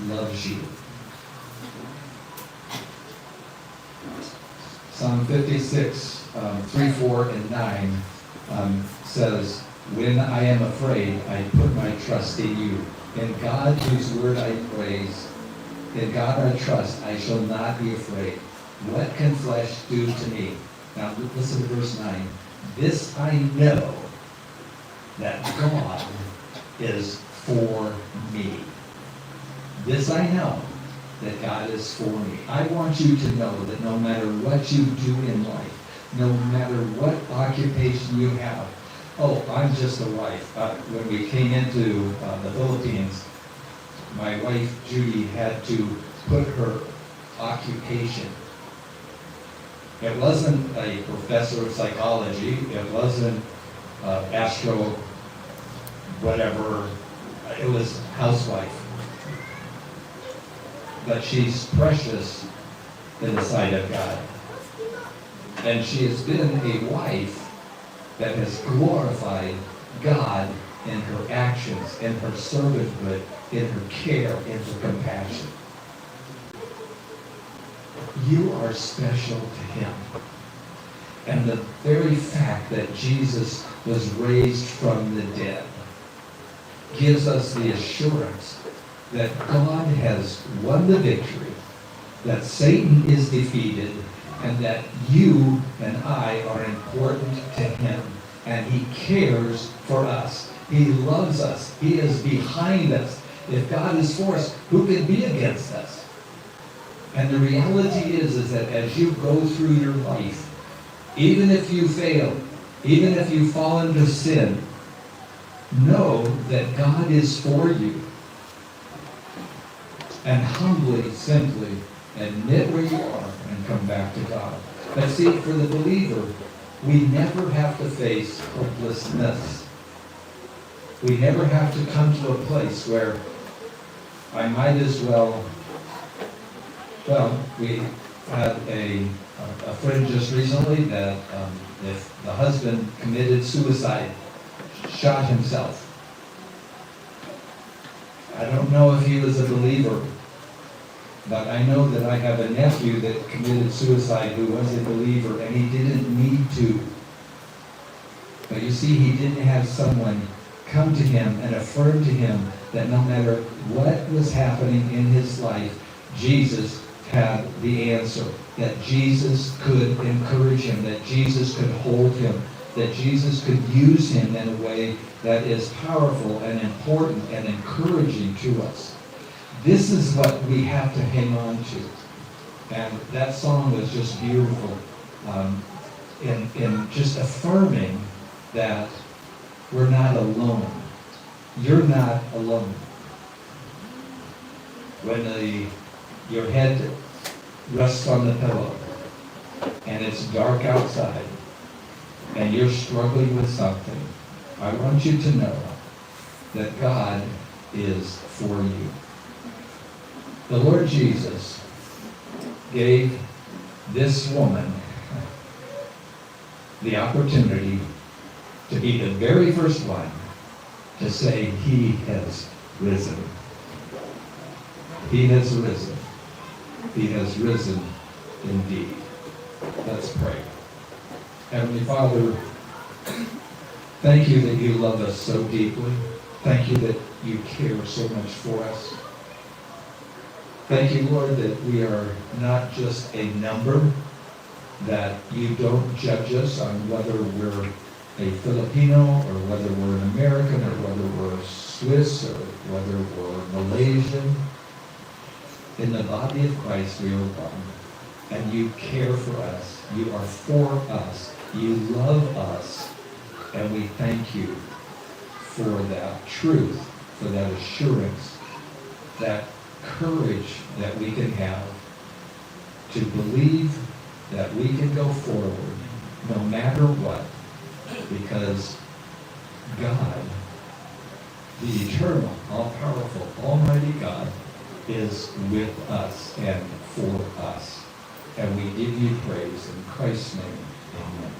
loves you. Psalm 56, 3, 4, and 9 says, when I am afraid, I put my trust in you. In God, whose word I praise, in God I trust, I shall not be afraid. What can flesh do to me? Now listen to verse 9. This I know, that God is for me. This I know, that God is for me. I want you to know that no matter what you do in life, no matter what occupation you have, oh, I'm just a wife. When we came into the Philippines, my wife Judy had to put her occupation. It wasn't a professor of psychology. It wasn't astro whatever. It was housewife. But she's precious in the sight of God. And she has been a wife that has glorified God in her actions, in her servanthood, in her care, in her compassion. You are special to Him. And the very fact that Jesus was raised from the dead gives us the assurance that God has won the victory, that Satan is defeated, and that you and I are important to Him. And He cares for us. He loves us. He is behind us. If God is for us, who can be against us? And the reality is that as you go through your life, even if you fail, even if you fall into sin, know that God is for you. And humbly, simply admit where you are and come back to God. But see, for the believer, we never have to face hopelessness. We never have to come to a place where I might as well, we had a friend just recently that if the husband committed suicide, shot himself. I don't know if he was a believer, but I know that I have a nephew that committed suicide who was a believer, and he didn't need to. But you see, he didn't have someone come to him and affirm to him that no matter what was happening in his life, Jesus had the answer, that Jesus could encourage him, that Jesus could hold him, that Jesus could use him in a way that is powerful and important and encouraging to us. This is what we have to hang on to. And that song was just beautiful in just affirming that we're not alone. You're not alone. When your head rests on the pillow and it's dark outside and you're struggling with something, I want you to know that God is for you. The Lord Jesus gave this woman the opportunity to be the very first one to say, He has risen. He has risen. He has risen indeed. Let's pray. Heavenly Father, thank you that you love us so deeply. Thank you that you care so much for us. Thank you, Lord, that we are not just a number, that you don't judge us on whether we're a Filipino or whether we're an American or whether we're Swiss or whether we're Malaysian. In the body of Christ, we are one. And you care for us. You are for us. You love us. And we thank you for that truth, for that assurance, that courage that we can have to believe that we can go forward no matter what, because God, the eternal, all-powerful, almighty God, is with us and for us. And we give you praise in Christ's name. Amen.